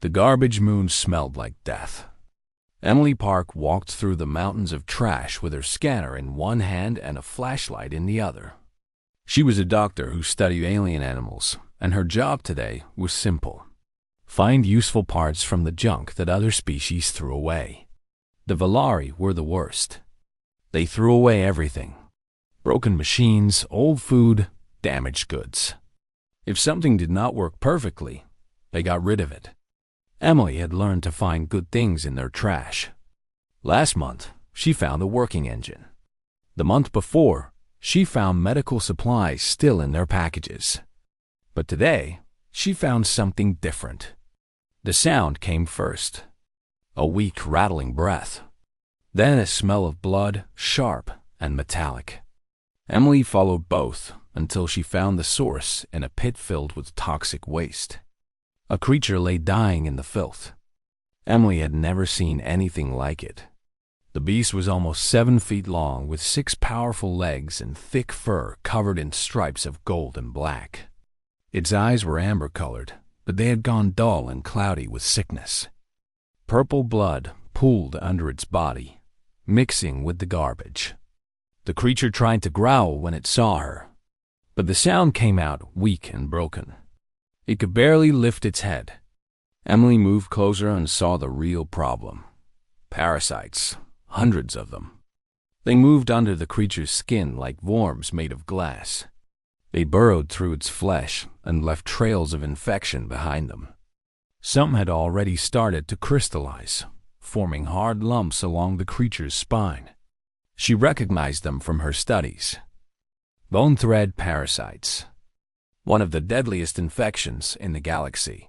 The garbage moon smelled like death. Emily Park walked through the mountains of trash with her scanner in one hand and a flashlight in the other. She was a doctor who studied alien animals, and her job today was simple: find useful parts from the junk that other species threw away. The Valari were the worst. They threw away everything: broken machines, old food, damaged goods. If something did not work perfectly, they got rid of it. Emily had learned to find good things in their trash. Last month, she found a working engine. The month before, she found medical supplies still in their packages. But today, she found something different. The sound came first: a weak, rattling breath. Then a smell of blood, sharp and metallic. Emily followed both until she found the source in a pit filled with toxic waste. A creature lay dying in the filth. Emily had never seen anything like it. The beast was almost 7 feet long, with 6 powerful legs and thick fur covered in stripes of gold and black. Its eyes were amber-colored, but they had gone dull and cloudy with sickness. Purple blood pooled under its body, mixing with the garbage. The creature tried to growl when it saw her, but the sound came out weak and broken. It could barely lift its head. Emily moved closer and saw the real problem: parasites, hundreds of them. They moved under the creature's skin like worms made of glass. They burrowed through its flesh and left trails of infection behind them. Some had already started to crystallize, forming hard lumps along the creature's spine. She recognized them from her studies. Bone thread parasites, one of the deadliest infections in the galaxy.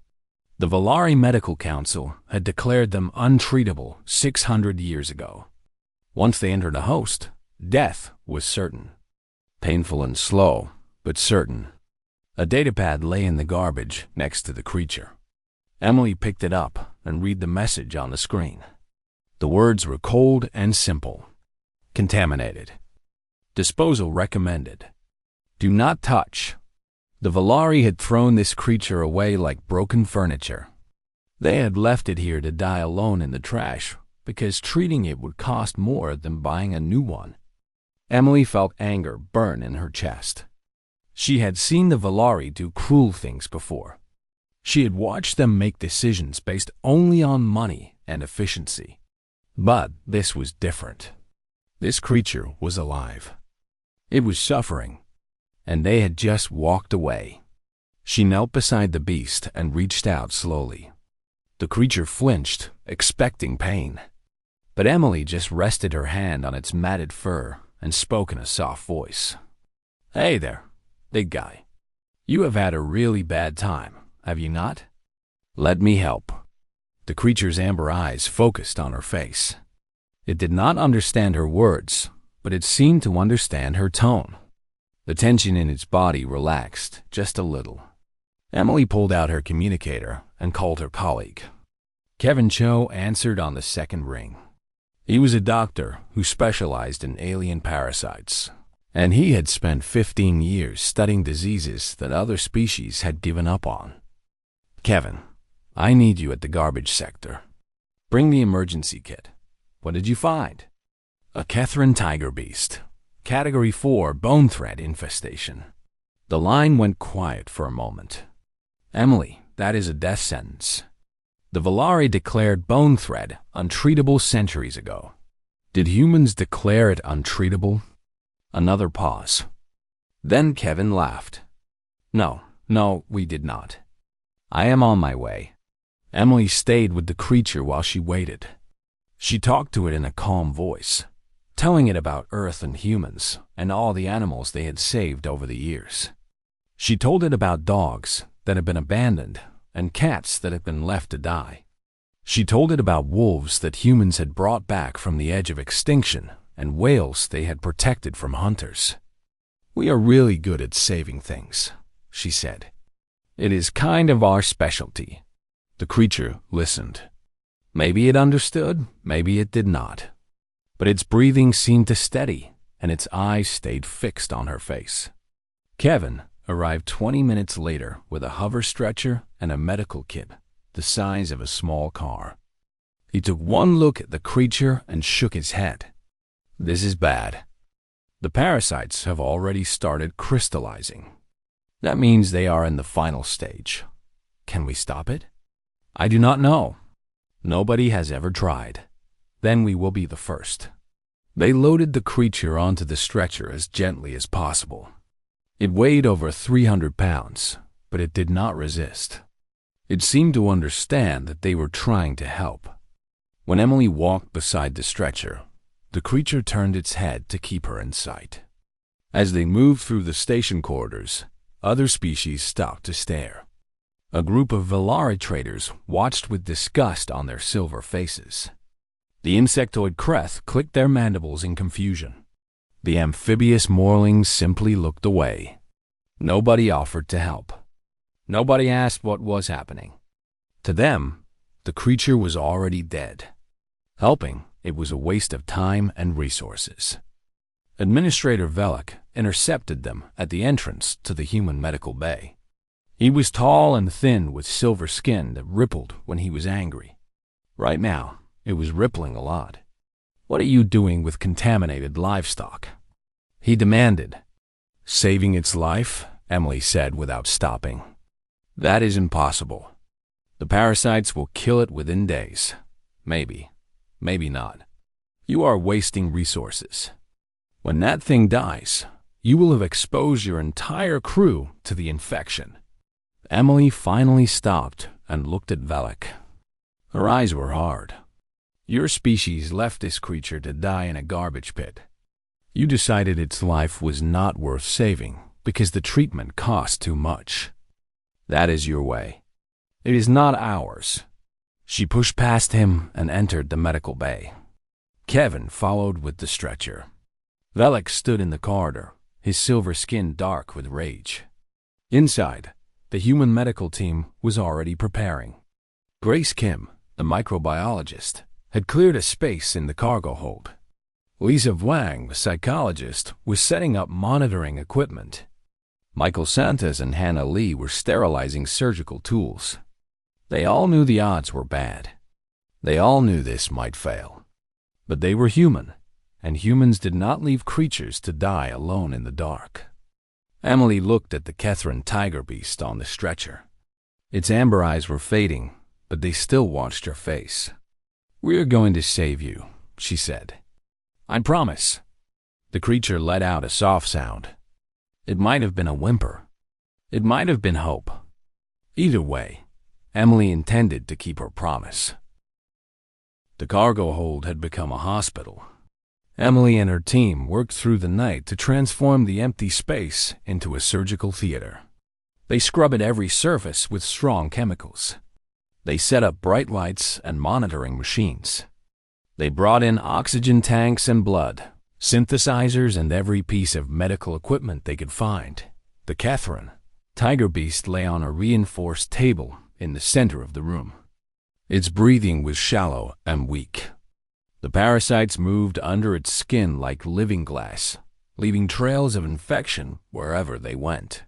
The Valari Medical Council had declared them untreatable 600 years ago. Once they entered a host, death was certain. Painful and slow, but certain. A datapad lay in the garbage next to the creature. Emily picked it up and read the message on the screen. The words were cold and simple: contaminated. Disposal recommended. Do not touch. The Valari had thrown this creature away like broken furniture. They had left it here to die alone in the trash because treating it would cost more than buying a new one. Emily felt anger burn in her chest. She had seen the Valari do cruel things before. She had watched them make decisions based only on money and efficiency. But this was different. This creature was alive. It was suffering, and they had just walked away. She knelt beside the beast and reached out slowly. The creature flinched, expecting pain. But Emily just rested her hand on its matted fur and spoke in a soft voice. Hey there, big guy. You have had a really bad time, have you not? Let me help. The creature's amber eyes focused on her face. It did not understand her words, but it seemed to understand her tone. The tension in its body relaxed just a little. Emily pulled out her communicator and called her colleague. Kevin Cho answered on the second ring. He was a doctor who specialized in alien parasites, and he had spent 15 years studying diseases that other species had given up on. Kevin, I need you at the garbage sector. Bring the emergency kit. What did you find? A Kethran tiger beast. Category 4 bone thread infestation. The line went quiet for a moment. Emily, that is a death sentence. The Valari declared bone thread untreatable centuries ago. Did humans declare it untreatable? Another pause. Then Kevin laughed. No, we did not. I am on my way. Emily stayed with the creature while she waited. She talked to it in a calm voice, telling it about Earth and humans and all the animals they had saved over the years. She told it about dogs that had been abandoned and cats that had been left to die. She told it about wolves that humans had brought back from the edge of extinction and whales they had protected from hunters. We are really good at saving things, she said. It is kind of our specialty. The creature listened. Maybe it understood, maybe it did not. But its breathing seemed to steady, and its eyes stayed fixed on her face. Kevin arrived 20 minutes later with a hover stretcher and a medical kit, the size of a small car. He took one look at the creature and shook his head. This is bad. The parasites have already started crystallizing. That means they are in the final stage. Can we stop it? I do not know. Nobody has ever tried. Then we will be the first. They loaded the creature onto the stretcher as gently as possible. It weighed over 300 pounds, but it did not resist. It seemed to understand that they were trying to help. When Emily walked beside the stretcher, the creature turned its head to keep her in sight. As they moved through the station corridors, other species stopped to stare. A group of Velari traders watched with disgust on their silver faces. The insectoid Creth clicked their mandibles in confusion. The amphibious Morlings simply looked away. Nobody offered to help. Nobody asked what was happening. To them, the creature was already dead. Helping, it was a waste of time and resources. Administrator Velik intercepted them at the entrance to the human medical bay. He was tall and thin with silver skin that rippled when he was angry. Right now, it was rippling a lot. What are you doing with contaminated livestock? He demanded. Saving its life, Emily said without stopping. That is impossible. The parasites will kill it within days. Maybe. Maybe not. You are wasting resources. When that thing dies, you will have exposed your entire crew to the infection. Emily finally stopped and looked at Velik. Her eyes were hard. Your species left this creature to die in a garbage pit. You decided its life was not worth saving because the treatment cost too much. That is your way. It is not ours. She pushed past him and entered the medical bay. Kevin followed with the stretcher. Velik stood in the corridor, his silver skin dark with rage. Inside, the human medical team was already preparing. Grace Kim, the microbiologist, had cleared a space in the cargo hold. Lisa Wang, the psychologist, was setting up monitoring equipment. Michael Santos and Hannah Lee were sterilizing surgical tools. They all knew the odds were bad. They all knew this might fail. But they were human, and humans did not leave creatures to die alone in the dark. Emily looked at the Kethran tiger beast on the stretcher. Its amber eyes were fading, but they still watched her face. We are going to save you, she said. I promise. The creature let out a soft sound. It might have been a whimper. It might have been hope. Either way, Emily intended to keep her promise. The cargo hold had become a hospital. Emily and her team worked through the night to transform the empty space into a surgical theater. They scrubbed every surface with strong chemicals. They set up bright lights and monitoring machines. They brought in oxygen tanks and blood, synthesizers and every piece of medical equipment they could find. The Kethran tiger beast lay on a reinforced table in the center of the room. Its breathing was shallow and weak. The parasites moved under its skin like living glass, leaving trails of infection wherever they went.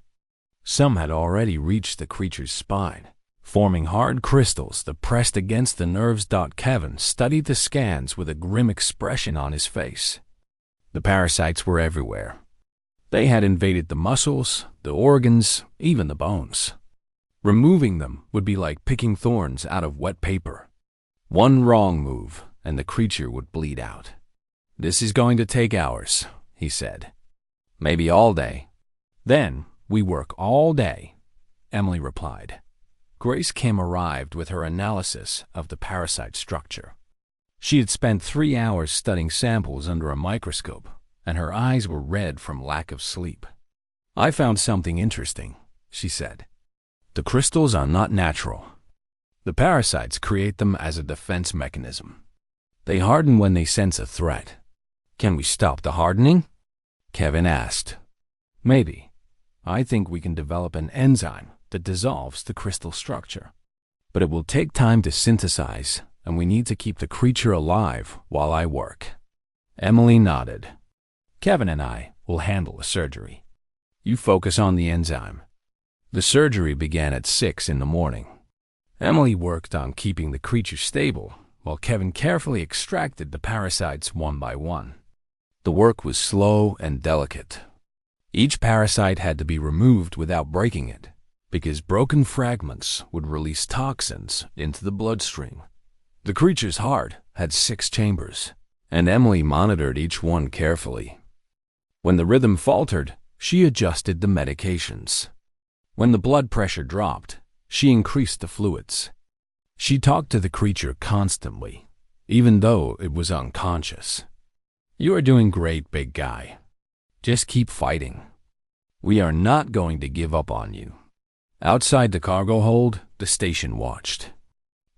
Some had already reached the creature's spine, forming hard crystals that pressed against the nerves. Kevin studied the scans with a grim expression on his face. The parasites were everywhere. They had invaded the muscles, the organs, even the bones. Removing them would be like picking thorns out of wet paper. One wrong move, and the creature would bleed out. This is going to take hours, he said. Maybe all day. Then we work all day, Emily replied. Grace Kim arrived with her analysis of the parasite structure. She had spent 3 hours studying samples under a microscope, and her eyes were red from lack of sleep. I found something interesting, she said. The crystals are not natural. The parasites create them as a defense mechanism. They harden when they sense a threat. Can we stop the hardening? Kevin asked. Maybe. I think we can develop an enzyme that dissolves the crystal structure. But it will take time to synthesize, and we need to keep the creature alive while I work. Emily nodded. Kevin and I will handle the surgery. You focus on the enzyme. The surgery began at 6 in the morning. Emily worked on keeping the creature stable, while Kevin carefully extracted the parasites one by one. The work was slow and delicate. Each parasite had to be removed without breaking it, because broken fragments would release toxins into the bloodstream. The creature's heart had 6 chambers, and Emily monitored each one carefully. When the rhythm faltered, she adjusted the medications. When the blood pressure dropped, she increased the fluids. She talked to the creature constantly, even though it was unconscious. "You are doing great, big guy. Just keep fighting. We are not going to give up on you." Outside the cargo hold, the station watched.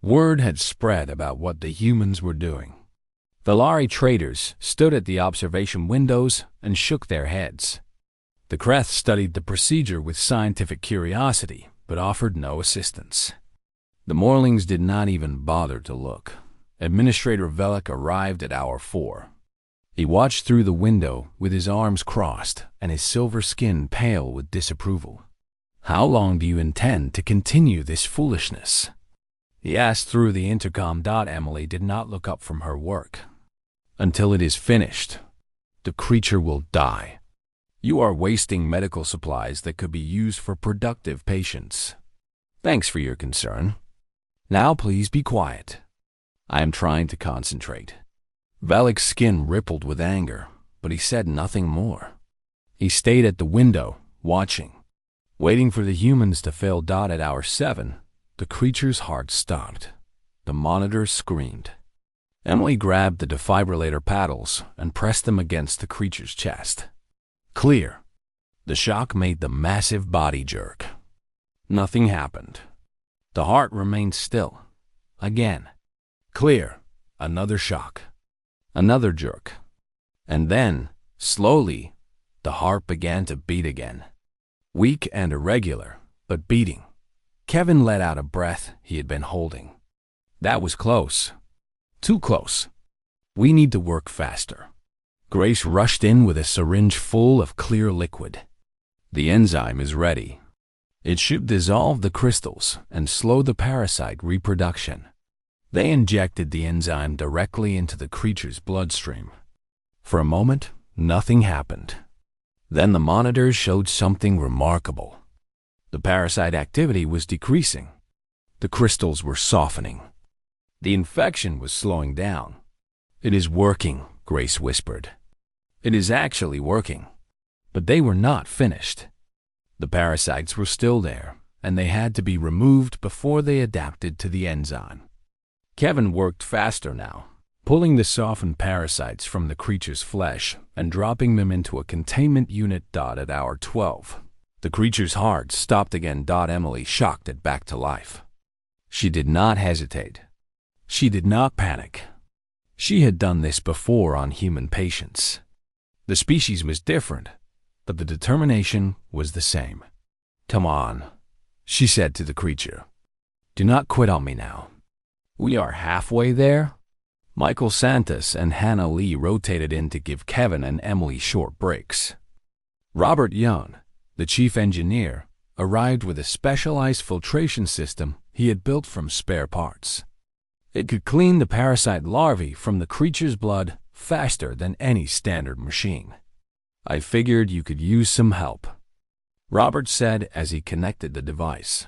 Word had spread about what the humans were doing. Valari traders stood at the observation windows and shook their heads. The Kreth studied the procedure with scientific curiosity, but offered no assistance. The Morlings did not even bother to look. Administrator Velik arrived at hour 4. He watched through the window with his arms crossed and his silver skin pale with disapproval. "How long do you intend to continue this foolishness?" he asked through the intercom. Emily did not look up from her work. "Until it is finished. The creature will die. You are wasting medical supplies that could be used for productive patients. Thanks for your concern. Now please be quiet. I am trying to concentrate." Velik's skin rippled with anger, but he said nothing more. He stayed at the window, watching, waiting for the humans to fail. At hour 7, the creature's heart stopped. The monitor screamed. Emily grabbed the defibrillator paddles and pressed them against the creature's chest. Clear. The shock made the massive body jerk. Nothing happened. The heart remained still. Again. Clear. Another shock. Another jerk. And then, slowly, the heart began to beat again. Weak and irregular, but beating. Kevin let out a breath he had been holding. That was close. Too close. We need to work faster. Grace rushed in with a syringe full of clear liquid. The enzyme is ready. It should dissolve the crystals and slow the parasite reproduction. They injected the enzyme directly into the creature's bloodstream. For a moment, nothing happened. Then the monitors showed something remarkable. The parasite activity was decreasing. The crystals were softening. The infection was slowing down. "It is working," Grace whispered. "It is actually working." But they were not finished. The parasites were still there, and they had to be removed before they adapted to the enzyme. Kevin worked faster now, pulling the softened parasites from the creature's flesh and dropping them into a containment unit. At hour 12, the creature's heart stopped again. Emily shocked it back to life. She did not hesitate. She did not panic. She had done this before on human patients. The species was different, but the determination was the same. "Come on," she said to the creature. "Do not quit on me now." "We are halfway there." Michael Santos and Hannah Lee rotated in to give Kevin and Emily short breaks. Robert Young, the chief engineer, arrived with a specialized filtration system he had built from spare parts. It could clean the parasite larvae from the creature's blood faster than any standard machine. "I figured you could use some help," Robert said as he connected the device.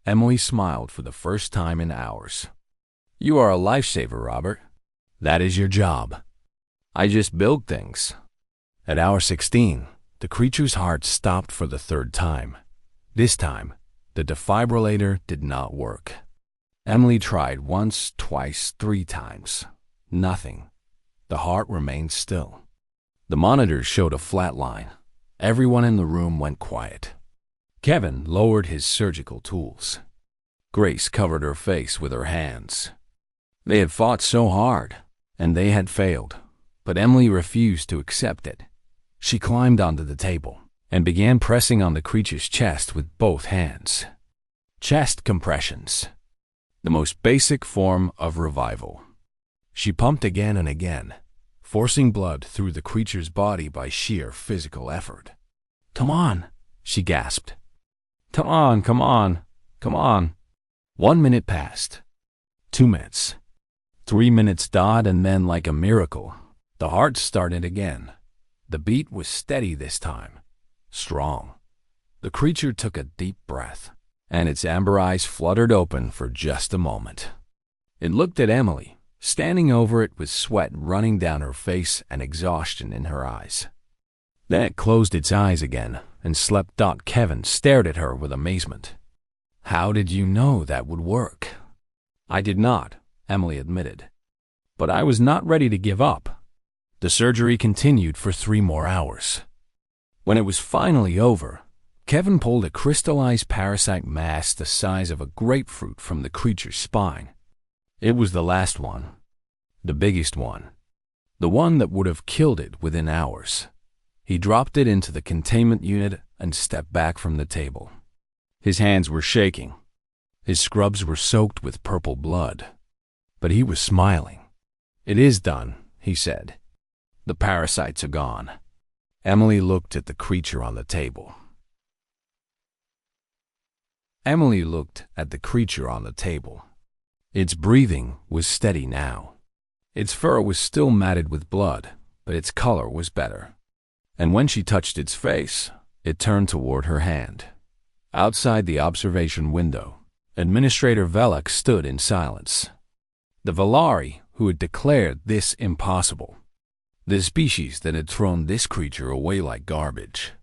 Emily smiled for the first time in hours. "You are a lifesaver, Robert. That is your job." "I just build things." At hour 16, the creature's heart stopped for the 3rd time. This time, the defibrillator did not work. Emily tried once, twice, 3 times. Nothing. The heart remained still. The monitors showed a flat line. Everyone in the room went quiet. Kevin lowered his surgical tools. Grace covered her face with her hands. They had fought so hard, and they had failed, but Emily refused to accept it. She climbed onto the table and began pressing on the creature's chest with both hands. Chest compressions, the most basic form of revival. She pumped again and again, forcing blood through the creature's body by sheer physical effort. "Come on," she gasped. "Come on, come on, come on." 1 minute passed. 2 minutes. 3 minutes, and then, like a miracle, the heart started again. The beat was steady this time. Strong. The creature took a deep breath, and its amber eyes fluttered open for just a moment. It looked at Emily, standing over it with sweat running down her face and exhaustion in her eyes. Then it closed its eyes again and slept. Kevin stared at her with amazement. "How did you know that would work?" "I did not," Emily admitted. "But I was not ready to give up." The surgery continued for 3 more hours. When it was finally over, Kevin pulled a crystallized parasite mass the size of a grapefruit from the creature's spine. It was the last one. The biggest one. The one that would have killed it within hours. He dropped it into the containment unit and stepped back from the table. His hands were shaking. His scrubs were soaked with purple blood. But he was smiling. "It is done," he said. "The parasites are gone." Emily looked at the creature on the table. Its breathing was steady now. Its fur was still matted with blood, but its color was better. And when she touched its face, it turned toward her hand. Outside the observation window, Administrator Velek stood in silence. The Valari who had declared this impossible. The species that had thrown this creature away like garbage.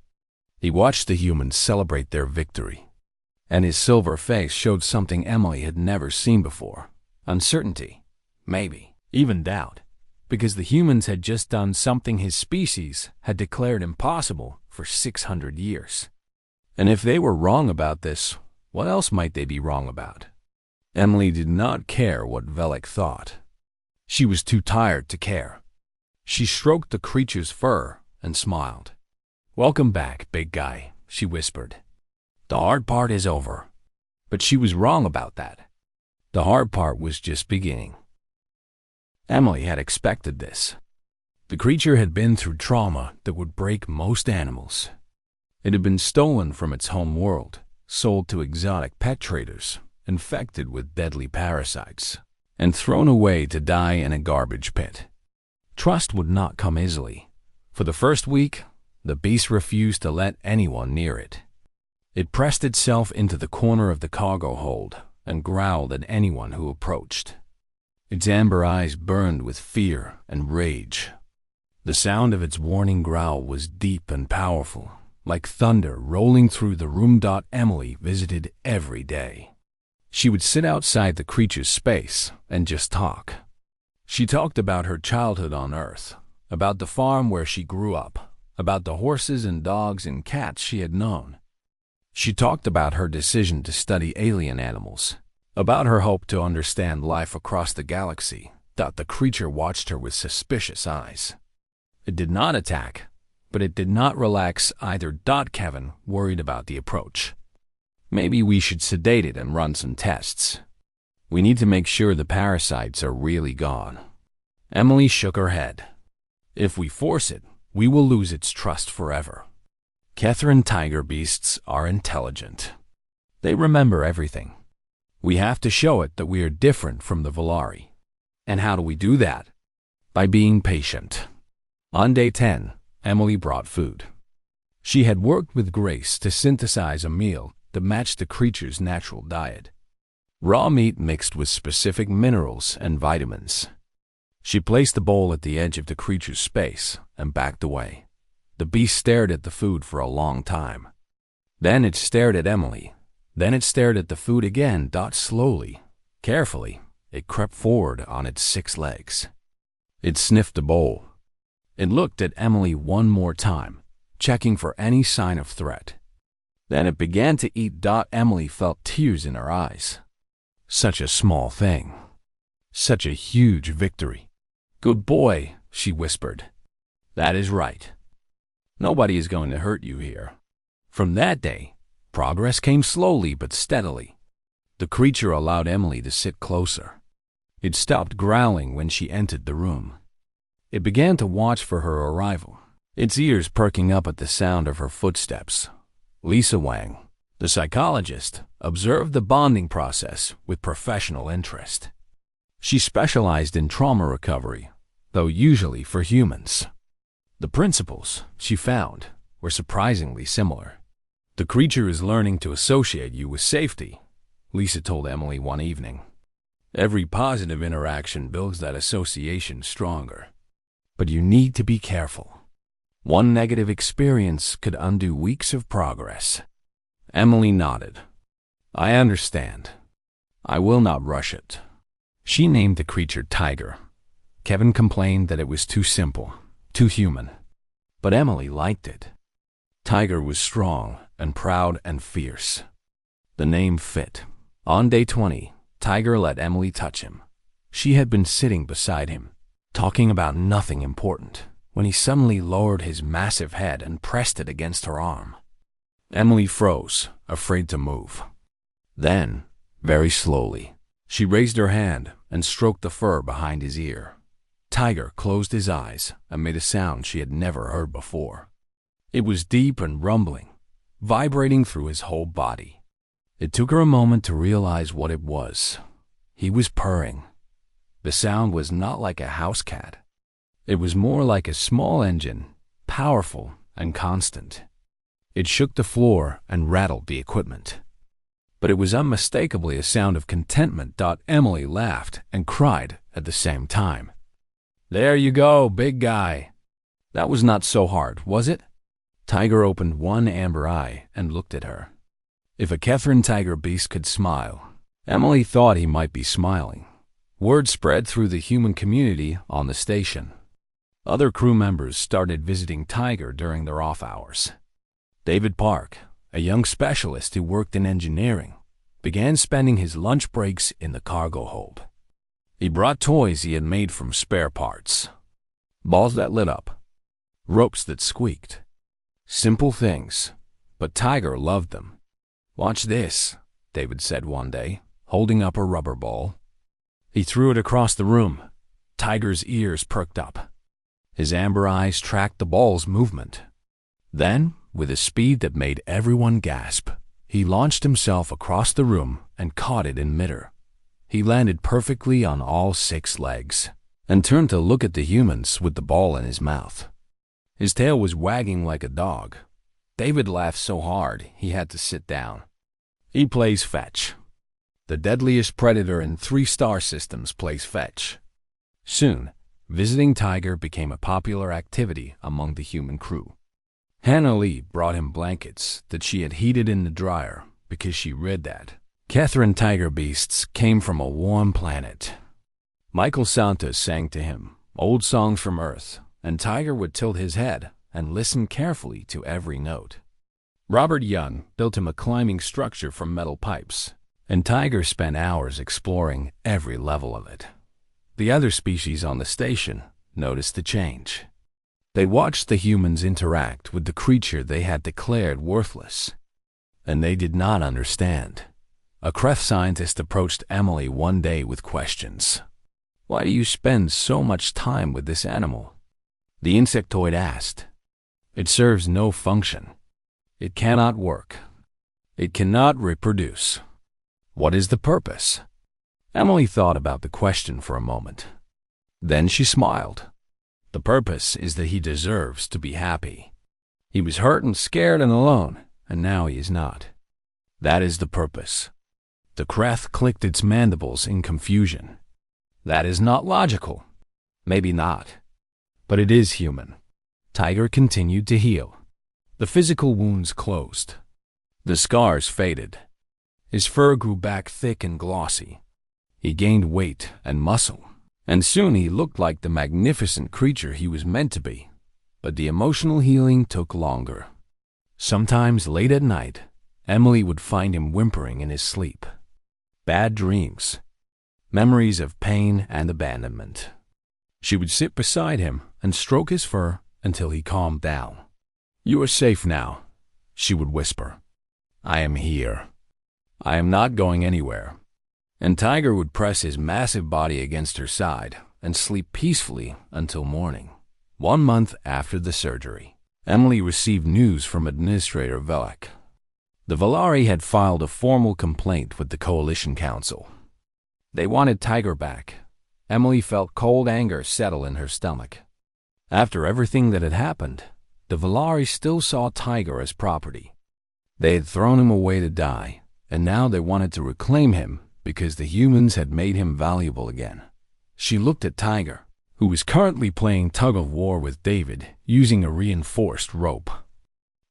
He watched the humans celebrate their victory, and his silver face showed something Emily had never seen before. Uncertainty, maybe, even doubt, because the humans had just done something his species had declared impossible for 600 years. And if they were wrong about this, what else might they be wrong about? Emily did not care what Velek thought. She was too tired to care. She stroked the creature's fur and smiled. "Welcome back, big guy," she whispered. "The hard part is over." But she was wrong about that. The hard part was just beginning. Emily had expected this. The creature had been through trauma that would break most animals. It had been stolen from its home world, sold to exotic pet traders, infected with deadly parasites, and thrown away to die in a garbage pit. Trust would not come easily. For the first week, the beast refused to let anyone near it. It pressed itself into the corner of the cargo hold and growled at anyone who approached. Its amber eyes burned with fear and rage. The sound of its warning growl was deep and powerful, like thunder rolling through the room. Emily visited every day. She would sit outside the creature's space and just talk. She talked about her childhood on Earth, about the farm where she grew up, about the horses and dogs and cats she had known. She talked about her decision to study alien animals, about her hope to understand life across the galaxy. The creature watched her with suspicious eyes. It did not attack, but it did not relax either. Kevin worried about the approach. "Maybe we should sedate it and run some tests. We need to make sure the parasites are really gone." Emily shook her head. "If we force it, we will lose its trust forever. Catherine tiger beasts are intelligent. They remember everything. We have to show it that we are different from the Valari. And how do we do that? By being patient." On day 10, Emily brought food. She had worked with Grace to synthesize a meal that matched the creature's natural diet. Raw meat mixed with specific minerals and vitamins. She placed the bowl at the edge of the creature's space and backed away. The beast stared at the food for a long time. Then it stared at Emily. Then it stared at the food again. Slowly, carefully, it crept forward on its 6 legs. It sniffed the bowl. It looked at Emily one more time, checking for any sign of threat. Then it began to eat. Emily felt tears in her eyes. Such a small thing. Such a huge victory. "Good boy," she whispered. "That is right. Nobody is going to hurt you here." From that day, progress came slowly but steadily. The creature allowed Emily to sit closer. It stopped growling when she entered the room. It began to watch for her arrival, its ears perking up at the sound of her footsteps. Lisa Wang, The psychologist observed the bonding process with professional interest. She specialized in trauma recovery, though usually for humans. The principles, she found, were surprisingly similar. "The creature is learning to associate you with safety," Lisa told Emily one evening. "Every positive interaction builds that association stronger. But you need to be careful. One negative experience could undo weeks of progress." Emily nodded. "I understand. I will not rush it." She named the creature Tiger. Kevin complained that it was too simple, too human. But Emily liked it. Tiger was strong and proud and fierce. The name fit. On day 20, Tiger let Emily touch him. She had been sitting beside him, talking about nothing important, when he suddenly lowered his massive head and pressed it against her arm. Emily froze, afraid to move. Then, very slowly, she raised her hand and stroked the fur behind his ear. Tiger closed his eyes and made a sound she had never heard before. It was deep and rumbling, vibrating through his whole body. It took her a moment to realize what it was. He was purring. The sound was not like a house cat. It was more like a small engine, powerful and constant. It shook the floor and rattled the equipment. But it was unmistakably a sound of contentment. Emily laughed and cried at the same time. "There you go, big guy. That was not so hard, was it?" Tiger opened one amber eye and looked at her. If a Catherine tiger beast could smile, Emily thought he might be smiling. Word spread through the human community on the station. Other crew members started visiting Tiger during their off hours. David Park, a young specialist who worked in engineering, began spending his lunch breaks in the cargo hold. He brought toys he had made from spare parts. Balls that lit up. Ropes that squeaked. Simple things, but Tiger loved them. "Watch this," David said one day, holding up a rubber ball. He threw it across the room. Tiger's ears perked up. His amber eyes tracked the ball's movement. Then, with a speed that made everyone gasp, he launched himself across the room and caught it in midair. He landed perfectly on all 6 legs and turned to look at the humans with the ball in his mouth. His tail was wagging like a dog. David laughed so hard he had to sit down. He plays fetch. The deadliest predator in 3-star systems plays fetch. Soon, visiting Tiger became a popular activity among the human crew. Hannah Lee brought him blankets that she had heated in the dryer because she read that Catherine tiger beasts came from a warm planet. Michael Santos sang to him old songs from Earth, and Tiger would tilt his head and listen carefully to every note. Robert Young built him a climbing structure from metal pipes, and Tiger spent hours exploring every level of it. The other species on the station noticed the change. They watched the humans interact with the creature they had declared worthless, and they did not understand. A Kreth scientist approached Emily one day with questions. "Why do you spend so much time with this animal?" The insectoid asked. "It serves no function. It cannot work. It cannot reproduce. What is the purpose?" Emily thought about the question for a moment. Then she smiled. "The purpose is that he deserves to be happy. He was hurt and scared and alone, and now he is not. That is the purpose." The Kreth clicked its mandibles in confusion. "That is not logical." "Maybe not, but it is human." Tiger continued to heal. The physical wounds closed. The scars faded. His fur grew back thick and glossy. He gained weight and muscle, and soon he looked like the magnificent creature he was meant to be. But the emotional healing took longer. Sometimes late at night, Emily would find him whimpering in his sleep. Bad dreams. Memories of pain and abandonment. She would sit beside him and stroke his fur until he calmed down. "You are safe now," she would whisper. "I am here. I am not going anywhere." And Tiger would press his massive body against her side and sleep peacefully until morning. 1 month after the surgery, Emily received news from Administrator Velek. The Valari had filed a formal complaint with the Coalition Council. They wanted Tiger back. Emily felt cold anger settle in her stomach. After everything that had happened, the Valari still saw Tiger as property. They had thrown him away to die, and now they wanted to reclaim him because the humans had made him valuable again. She looked at Tiger, who was currently playing tug-of-war with David using a reinforced rope.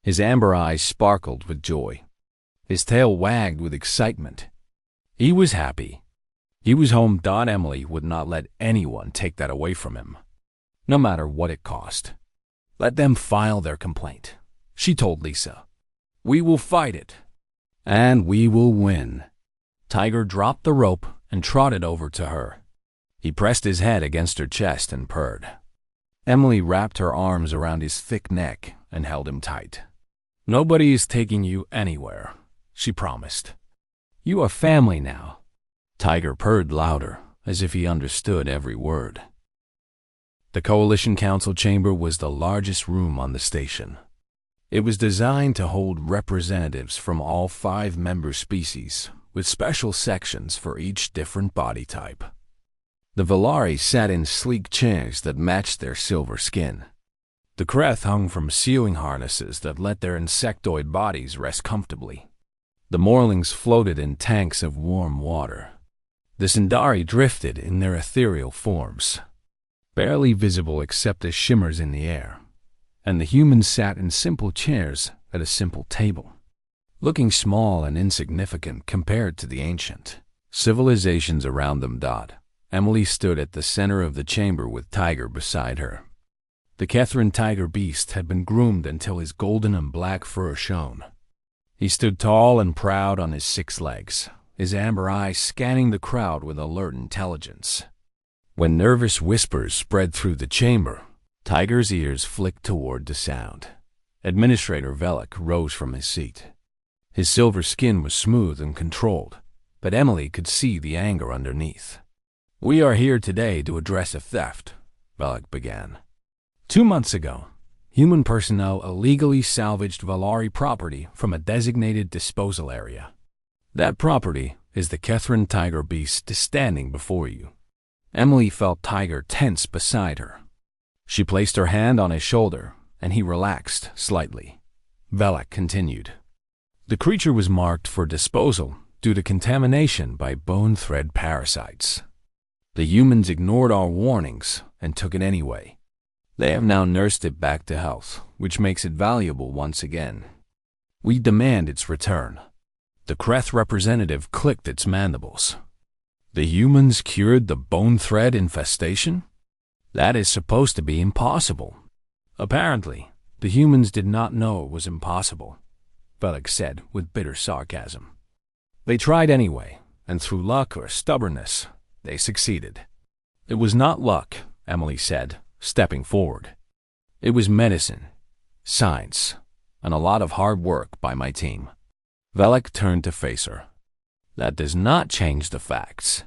His amber eyes sparkled with joy. His tail wagged with excitement. He was happy. He was home. Emily would not let anyone take that away from him, no matter what it cost. Let them file their complaint, she told Lisa. We will fight it, and we will win. Tiger dropped the rope and trotted over to her. He pressed his head against her chest and purred. Emily wrapped her arms around his thick neck and held him tight. Nobody is taking you anywhere, she promised. You are family now. Tiger purred louder, as if he understood every word. The Coalition Council chamber was the largest room on the station. It was designed to hold representatives from all 5 member species, with special sections for each different body type. The Valari sat in sleek chairs that matched their silver skin. The Kreth hung from ceiling harnesses that let their insectoid bodies rest comfortably. The Morlings floated in tanks of warm water. The Sindari drifted in their ethereal forms, barely visible except as shimmers in the air, and the humans sat in simple chairs at a simple table, looking small and insignificant compared to the ancient civilizations around them. Emily stood at the center of the chamber with Tiger beside her. The Kethrin tiger beast had been groomed until his golden and black fur shone. He stood tall and proud on his 6 legs, his amber eyes scanning the crowd with alert intelligence. When nervous whispers spread through the chamber, Tiger's ears flicked toward the sound. Administrator Velik rose from his seat. His silver skin was smooth and controlled, but Emily could see the anger underneath. We are here today to address a theft, Velik began. 2 months ago, human personnel illegally salvaged Valari property from a designated disposal area. That property is the Kethrin tiger beast standing before you. Emily felt Tiger tense beside her. She placed her hand on his shoulder, and he relaxed slightly. Velik continued. The creature was marked for disposal due to contamination by bone thread parasites. The humans ignored our warnings and took it anyway. They have now nursed it back to health, which makes it valuable once again. We demand its return. The Kreth representative clicked its mandibles. The humans cured the bone thread infestation? That is supposed to be impossible. Apparently, the humans did not know it was impossible, Velik said with bitter sarcasm. They tried anyway, and through luck or stubbornness, they succeeded. It was not luck, Emily said, stepping forward. It was medicine, science, and a lot of hard work by my team. Velik turned to face her. That does not change the facts.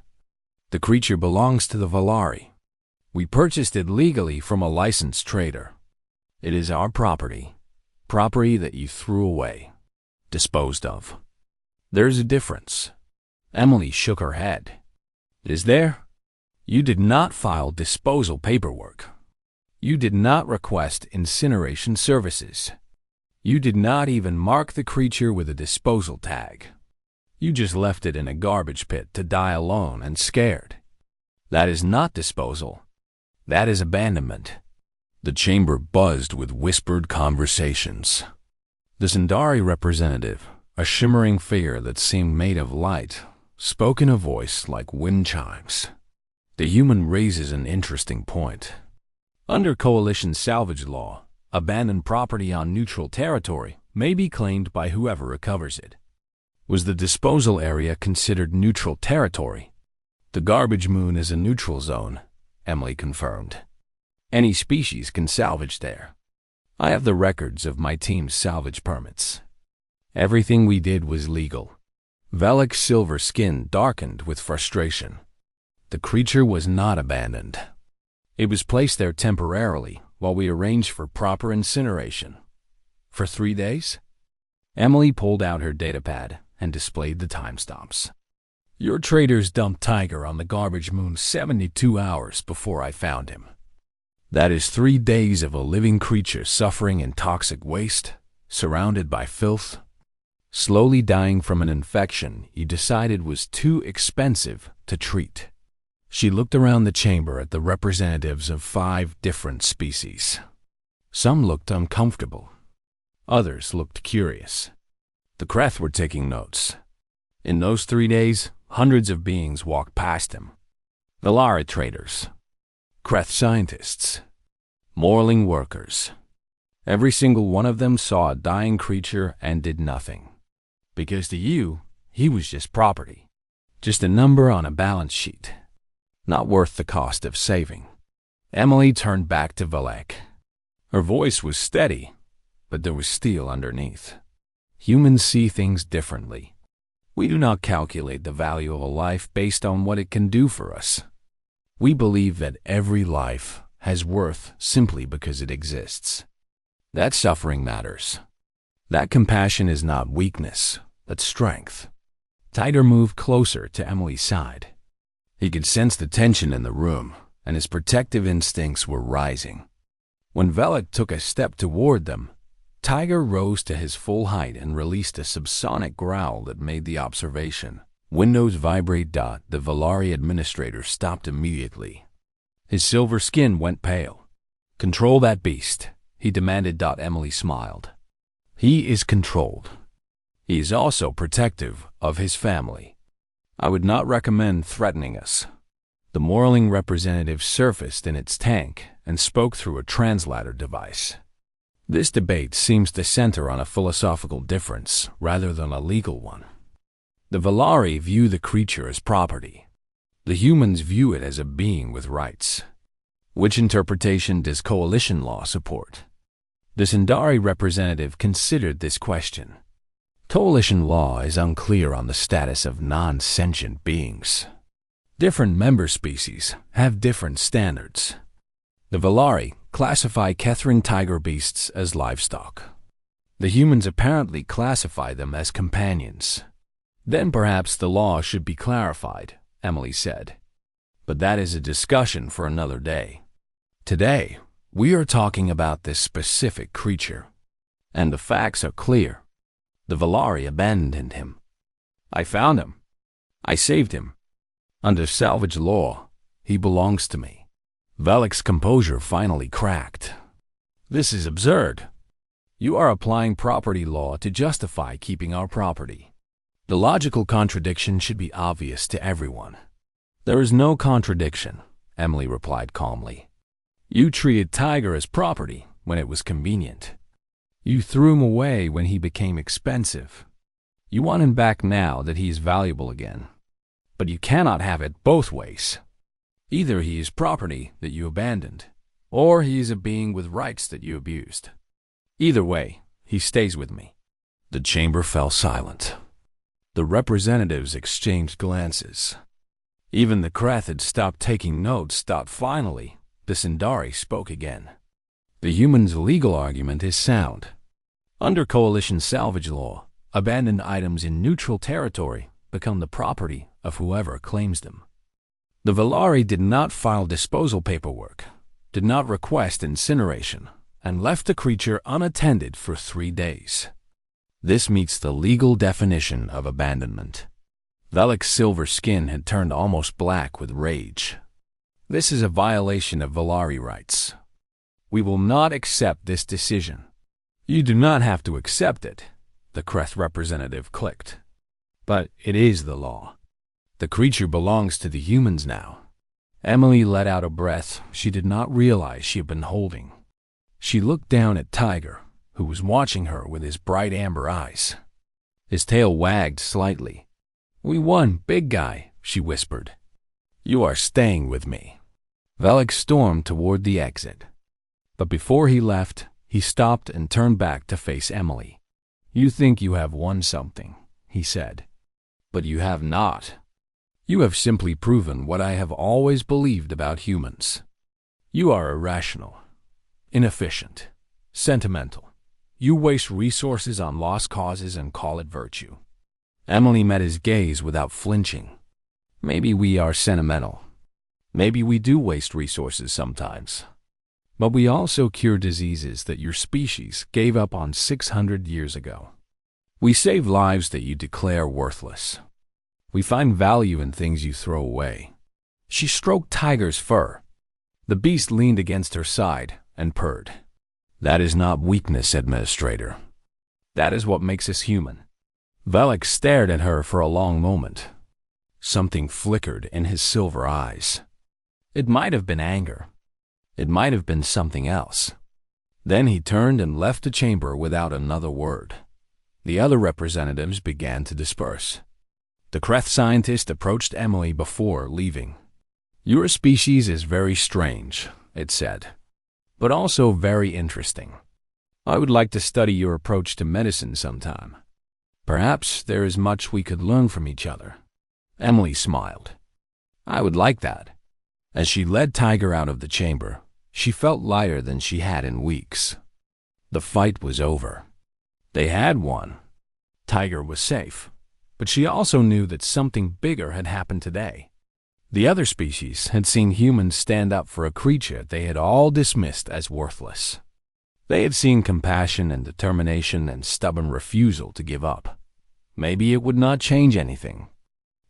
The creature belongs to the Valari. We purchased it legally from a licensed trader. It is our property that you threw away, disposed of. There's a difference. Emily shook her head. Is there? You did not file disposal paperwork. You did not request incineration services. You did not even mark the creature with a disposal tag. You just left it in a garbage pit to die alone and scared. That is not disposal. That is abandonment. The chamber buzzed with whispered conversations. The Sindari representative, a shimmering figure that seemed made of light, spoke in a voice like wind chimes. The human raises an interesting point. Under Coalition salvage law, abandoned property on neutral territory may be claimed by whoever recovers it. Was the disposal area considered neutral territory? The garbage moon is a neutral zone, Emily confirmed. Any species can salvage there. I have the records of my team's salvage permits. Everything we did was legal. Velik's silver skin darkened with frustration. The creature was not abandoned. It was placed there temporarily while we arranged for proper incineration. For 3 days? Emily pulled out her datapad and displayed the timestamps. Your traders dumped Tiger on the garbage moon 72 hours before I found him. That is 3 days of a living creature suffering in toxic waste, surrounded by filth, slowly dying from an infection you decided was too expensive to treat. She looked around the chamber at the representatives of 5 different species. Some looked uncomfortable. Others looked curious. The Kreth were taking notes. In those 3 days, hundreds of beings walked past him. Valara traders, Kreth scientists, morling workers. Every single one of them saw a dying creature and did nothing. Because to you, he was just property. Just a number on a balance sheet. Not worth the cost of saving. Emily turned back to Valek. Her voice was steady, but there was steel underneath. Humans see things differently. We do not calculate the value of a life based on what it can do for us. We believe that every life has worth simply because it exists. That suffering matters. That compassion is not weakness, but strength. Tiger moved closer to Emily's side. He could sense the tension in the room, and his protective instincts were rising. When Velek took a step toward them, Tiger rose to his full height and released a subsonic growl that made the observation. Windows vibrate. The Valari administrator stopped immediately. His silver skin went pale. Control that beast, he demanded. Emily smiled. He is controlled. He is also protective of his family. I would not recommend threatening us. The morling representative surfaced in its tank and spoke through a translator device. This debate seems to center on a philosophical difference rather than a legal one. The Valari view the creature as property. The humans view it as a being with rights. Which interpretation does coalition law support? The Sindari representative considered this question. Coalition law is unclear on the status of non-sentient beings. Different member species have different standards. The Valari classify Catherine tiger beasts as livestock. The humans apparently classify them as companions. Then perhaps the law should be clarified, Emily said. But that is a discussion for another day. Today, we are talking about this specific creature. And the facts are clear. The Valari abandoned him. I found him. I saved him. Under salvage law, he belongs to me. Valek's composure finally cracked. This is absurd. You are applying property law to justify keeping our property. The logical contradiction should be obvious to everyone. There is no contradiction, Emily replied calmly. You treated Tiger as property when it was convenient. You threw him away when he became expensive. You want him back now that he is valuable again. But you cannot have it both ways. Either he is property that you abandoned, or he is a being with rights that you abused. Either way, he stays with me. The chamber fell silent. The representatives exchanged glances. Even the Krath had stopped taking notes. Finally, the Sindari spoke again. The human's legal argument is sound. Under coalition salvage law, abandoned items in neutral territory become the property of whoever claims them. The Valari did not file disposal paperwork, did not request incineration, and left the creature unattended for 3 days. This meets the legal definition of abandonment. Valek's silver skin had turned almost black with rage. This is a violation of Valari rights. We will not accept this decision. You do not have to accept it, the Kreth representative clicked. But it is the law. The creature belongs to the humans now. Emily let out a breath she did not realize she had been holding. She looked down at Tiger, who was watching her with his bright amber eyes. His tail wagged slightly. We won, big guy, she whispered. You are staying with me. Valek stormed toward the exit. But before he left, he stopped and turned back to face Emily. You think you have won something, he said. But you have not. You have simply proven what I have always believed about humans. You are irrational, inefficient, sentimental, You waste resources on lost causes and call it virtue. Emily met his gaze without flinching. Maybe we are sentimental. Maybe we do waste resources sometimes. But we also cure diseases that your species gave up on 600 years ago. We save lives that you declare worthless. We find value in things you throw away. She stroked Tiger's fur. The beast leaned against her side and purred. That is not weakness, Administrator. That is what makes us human. Velek stared at her for a long moment. Something flickered in his silver eyes. It might have been anger. It might have been something else. Then he turned and left the chamber without another word. The other representatives began to disperse. The Kreth scientist approached Emily before leaving. Your species is very strange, it said, but also very interesting. I would like to study your approach to medicine sometime. Perhaps there is much we could learn from each other. Emily smiled. I would like that. As she led Tiger out of the chamber, she felt lighter than she had in weeks. The fight was over. They had won. Tiger was safe, but she also knew that something bigger had happened today. The other species had seen humans stand up for a creature they had all dismissed as worthless. They had seen compassion and determination and stubborn refusal to give up. Maybe it would not change anything.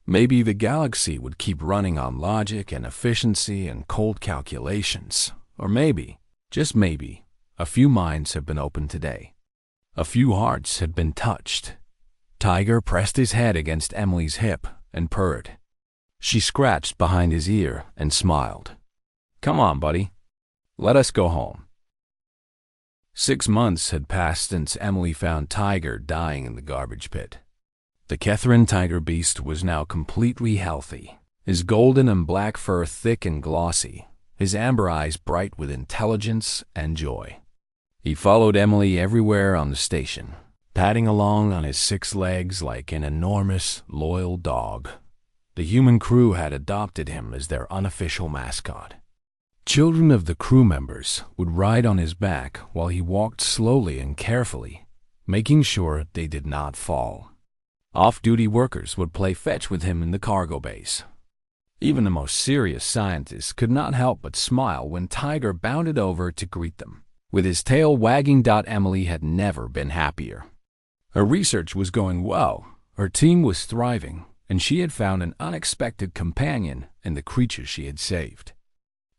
Maybe the galaxy would keep running on logic and efficiency and cold calculations. Or maybe, just maybe, a few minds have been opened today. A few hearts had been touched. Tiger pressed his head against Emily's hip and purred. She scratched behind his ear and smiled. Come on, buddy. Let us go home. 6 months had passed since Emily found Tiger dying in the garbage pit. The Kethrin tiger beast was now completely healthy, his golden and black fur thick and glossy, his amber eyes bright with intelligence and joy. He followed Emily everywhere on the station, padding along on his 6 legs like an enormous, loyal dog. The human crew had adopted him as their unofficial mascot. Children of the crew members would ride on his back while he walked slowly and carefully, making sure they did not fall. Off-duty workers would play fetch with him in the cargo bays. Even the most serious scientists could not help but smile when Tiger bounded over to greet them. With his tail wagging, Emily had never been happier. Her research was going well, her team was thriving, and she had found an unexpected companion in the creature she had saved.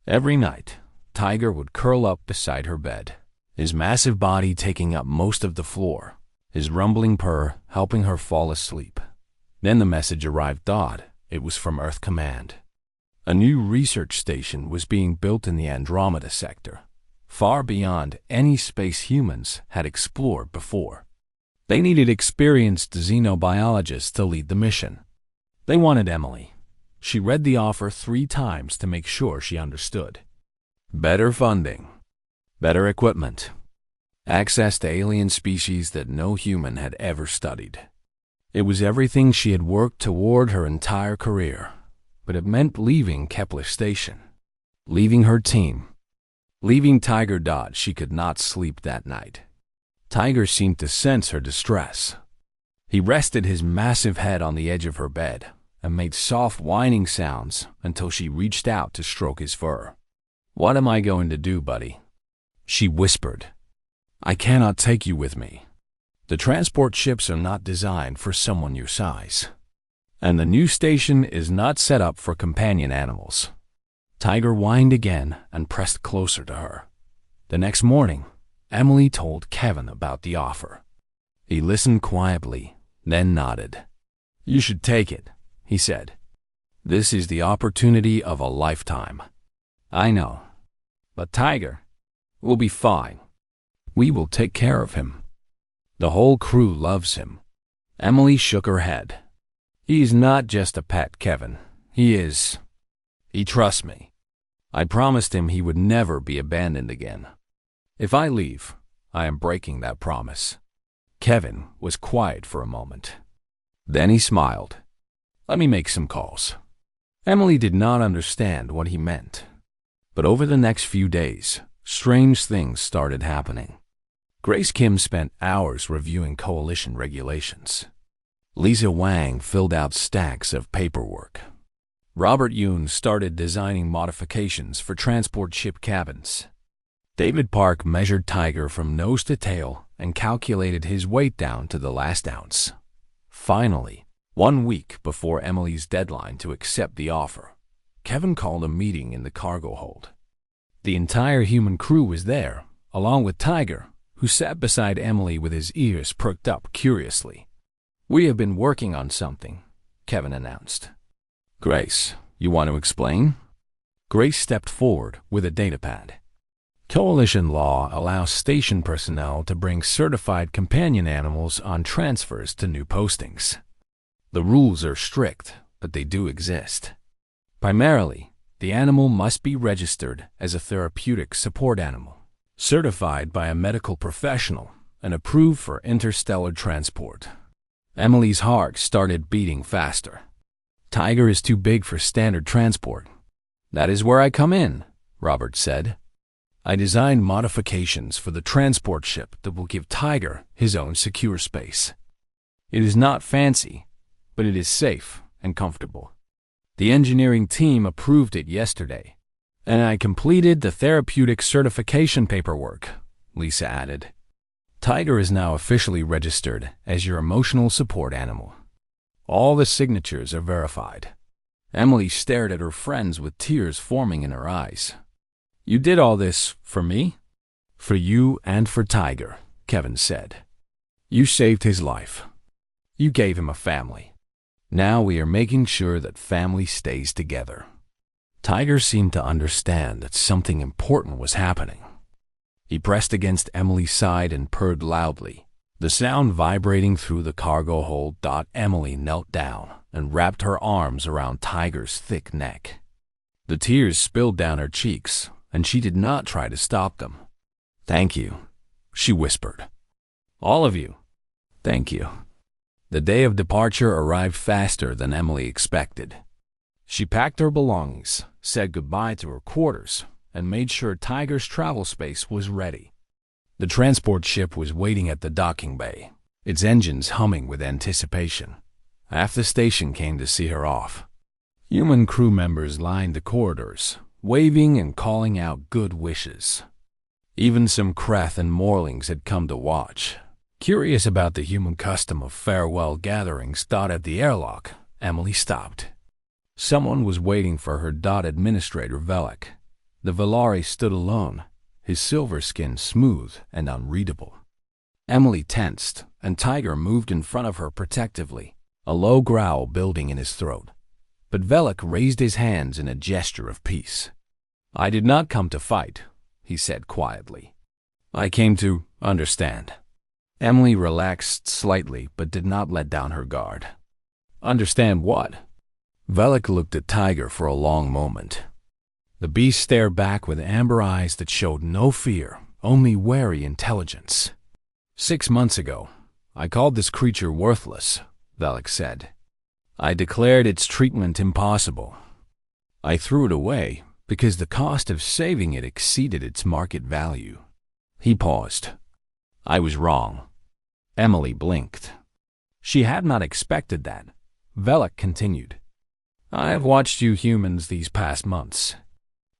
Every night, Tiger would curl up beside her bed, his massive body taking up most of the floor, his rumbling purr helping her fall asleep. Then the message arrived. It was from Earth Command. A new research station was being built in the Andromeda sector, far beyond any space humans had explored before. They needed experienced xenobiologists to lead the mission. They wanted Emily. She read the offer 3 times to make sure she understood. Better funding, better equipment, access to alien species that no human had ever studied. It was everything she had worked toward her entire career, but it meant leaving Kepler Station, leaving her team, leaving Tiger. She could not sleep that night. Tiger seemed to sense her distress. He rested his massive head on the edge of her bed and made soft whining sounds until she reached out to stroke his fur. What am I going to do, buddy? She whispered. I cannot take you with me. The transport ships are not designed for someone your size. And the new station is not set up for companion animals. Tiger whined again and pressed closer to her. The next morning, Emily told Kevin about the offer. He listened quietly, then nodded. You should take it, he said. This is the opportunity of a lifetime. I know. But Tiger will be fine. We will take care of him. The whole crew loves him. Emily shook her head. He's not just a pet, Kevin. He trusts me. I promised him he would never be abandoned again. If I leave, I am breaking that promise. Kevin was quiet for a moment. Then he smiled. Let me make some calls. Emily did not understand what he meant. But over the next few days, strange things started happening. Grace Kim spent hours reviewing coalition regulations. Lisa Wang filled out stacks of paperwork. Robert Yoon started designing modifications for transport ship cabins. David Park measured Tiger from nose to tail and calculated his weight down to the last ounce. Finally, 1 week before Emily's deadline to accept the offer, Kevin called a meeting in the cargo hold. The entire human crew was there, along with Tiger, who sat beside Emily with his ears perked up curiously. "We have been working on something," Kevin announced. "Grace, you want to explain?" Grace stepped forward with a datapad. Coalition law allows station personnel to bring certified companion animals on transfers to new postings. The rules are strict, but they do exist. Primarily, the animal must be registered as a therapeutic support animal, certified by a medical professional, and approved for interstellar transport. Emily's heart started beating faster. Tiger is too big for standard transport. "That is where I come in," Robert said. "I designed modifications for the transport ship that will give Tiger his own secure space. It is not fancy, but it is safe and comfortable. The engineering team approved it yesterday, and I completed the therapeutic certification paperwork," Lisa added. "Tiger is now officially registered as your emotional support animal. All the signatures are verified." Emily stared at her friends with tears forming in her eyes. "You did all this for me?" "For you and for Tiger," Kevin said. "You saved his life. You gave him a family. Now we are making sure that family stays together." Tiger seemed to understand that something important was happening. He pressed against Emily's side and purred loudly, the sound vibrating through the cargo hold. Emily knelt down and wrapped her arms around Tiger's thick neck. The tears spilled down her cheeks, and she did not try to stop them. "Thank you," she whispered. "All of you. Thank you." The day of departure arrived faster than Emily expected. She packed her belongings, said goodbye to her quarters, and made sure Tiger's travel space was ready. The transport ship was waiting at the docking bay, its engines humming with anticipation. Half the station came to see her off. Human crew members lined the corridors, waving and calling out good wishes. Even some Kreth and Morlings had come to watch. Curious about the human custom of farewell gatherings. At the airlock, Emily stopped. Someone was waiting for her. Administrator Velek. The Velari stood alone, his silver skin smooth and unreadable. Emily tensed, and Tiger moved in front of her protectively, a low growl building in his throat. But Velek raised his hands in a gesture of peace. "I did not come to fight," he said quietly. "I came to understand." Emily relaxed slightly but did not let down her guard. "Understand what?" Velek looked at Tiger for a long moment. The beast stared back with amber eyes that showed no fear, only wary intelligence. "6 months ago, I called this creature worthless," Velek said. "I declared its treatment impossible. I threw it away because the cost of saving it exceeded its market value." He paused. "I was wrong." Emily blinked. She had not expected that. Velek continued. "I have watched you humans these past months.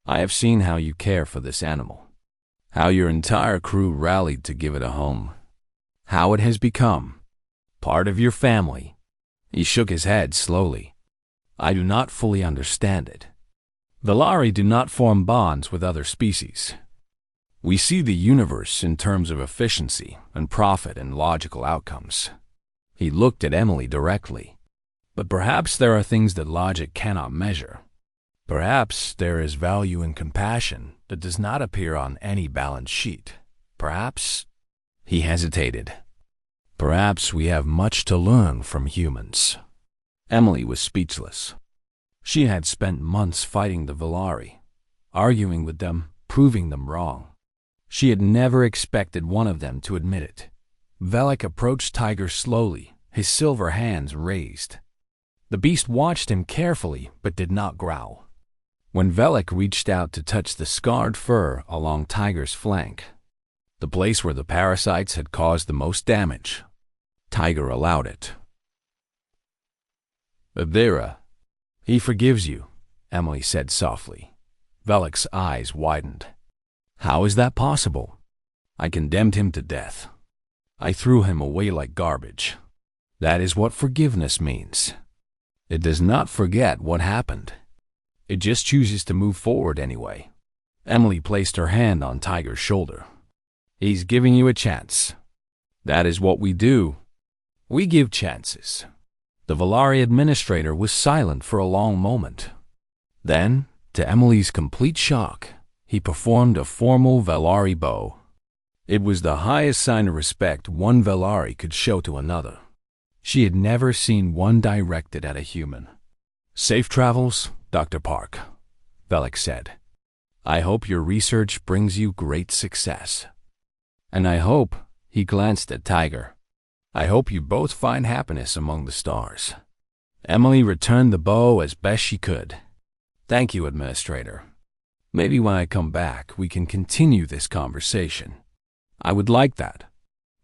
I have seen how you care for this animal, how your entire crew rallied to give it a home, how it has become part of your family." He shook his head slowly. "I do not fully understand it. Velari do not form bonds with other species. We see the universe in terms of efficiency and profit and logical outcomes." He looked at Emily directly. "But perhaps there are things that logic cannot measure. Perhaps there is value in compassion that does not appear on any balance sheet. Perhaps—" He hesitated. "Perhaps we have much to learn from humans." Emily was speechless. She had spent months fighting the Velari, arguing with them, proving them wrong. She had never expected one of them to admit it. Velek approached Tiger slowly, his silver hands raised. The beast watched him carefully but did not growl. When Velek reached out to touch the scarred fur along Tiger's flank, the place where the parasites had caused the most damage. Tiger allowed it. "Adira, he forgives you," Emily said softly. Velik's eyes widened. "How is that possible? I condemned him to death. I threw him away like garbage. That is what forgiveness means. It does not forget what happened. It just chooses to move forward anyway." Emily placed her hand on Tiger's shoulder. "He's giving you a chance. That is what we do. We give chances." The Valari administrator was silent for a long moment. Then, to Emily's complete shock, he performed a formal Valari bow. It was the highest sign of respect one Valari could show to another. She had never seen one directed at a human. "Safe travels, Dr. Park," Velik said. "I hope your research brings you great success. And I hope," he glanced at Tiger, "I hope you both find happiness among the stars." Emily returned the bow as best she could. "Thank you, Administrator. Maybe when I come back, we can continue this conversation." "I would like that."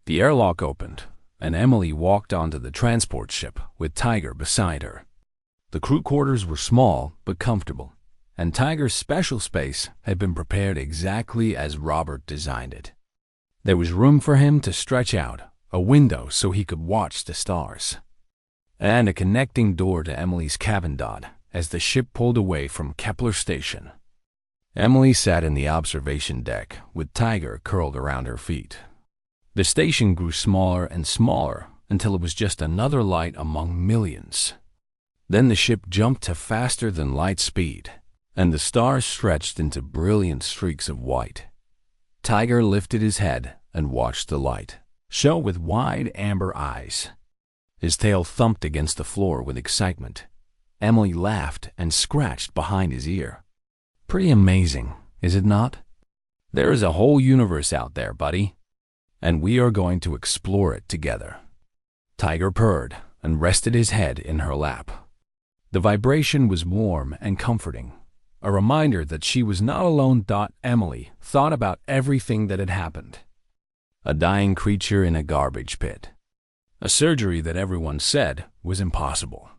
The airlock opened, and Emily walked onto the transport ship with Tiger beside her. The crew quarters were small but comfortable, and Tiger's special space had been prepared exactly as Robert designed it. There was room for him to stretch out, a window so he could watch the stars, and a connecting door to Emily's cabin dot as the ship pulled away from Kepler Station. Emily sat in the observation deck with Tiger curled around her feet. The station grew smaller and smaller until it was just another light among millions. Then the ship jumped to faster than light speed, and the stars stretched into brilliant streaks of white. Tiger lifted his head and watched the light show with wide amber eyes. His tail thumped against the floor with excitement. Emily laughed and scratched behind his ear. "Pretty amazing, is it not? There is a whole universe out there, buddy, and we are going to explore it together." Tiger purred and rested his head in her lap. The vibration was warm and comforting, a reminder that she was not alone. Emily thought about everything that had happened. A dying creature in a garbage pit. A surgery that everyone said was impossible.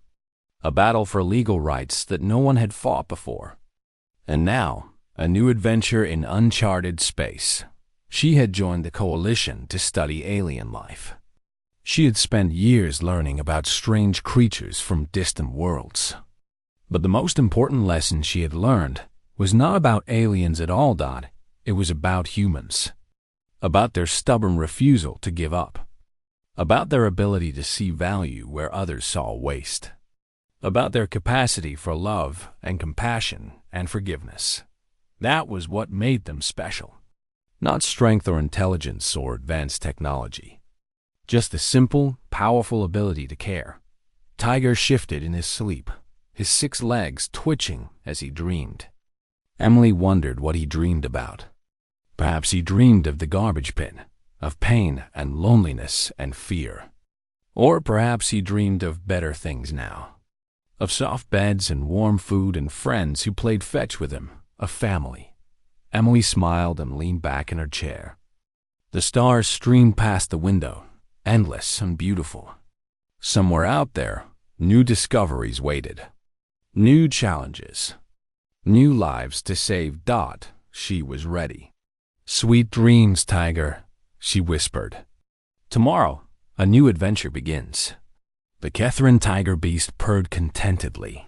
A battle for legal rights that no one had fought before. And now, a new adventure in uncharted space. She had joined the coalition to study alien life. She had spent years learning about strange creatures from distant worlds. But the most important lesson she had learned was not about aliens at all. It was about humans. About their stubborn refusal to give up. About their ability to see value where others saw waste. About their capacity for love and compassion and forgiveness. That was what made them special. Not strength or intelligence or advanced technology. Just a simple, powerful ability to care. Tiger shifted in his sleep, his 6 legs twitching as he dreamed. Emily wondered what he dreamed about. Perhaps he dreamed of the garbage pit, of pain and loneliness and fear. Or perhaps he dreamed of better things now. Of soft beds and warm food and friends who played fetch with him, a family. Emily smiled and leaned back in her chair. The stars streamed past the window, endless and beautiful. Somewhere out there, new discoveries waited. New challenges. New lives to save. She was ready. "Sweet dreams, Tiger," she whispered. Tomorrow, a new adventure begins. The Catherine tiger beast purred contentedly.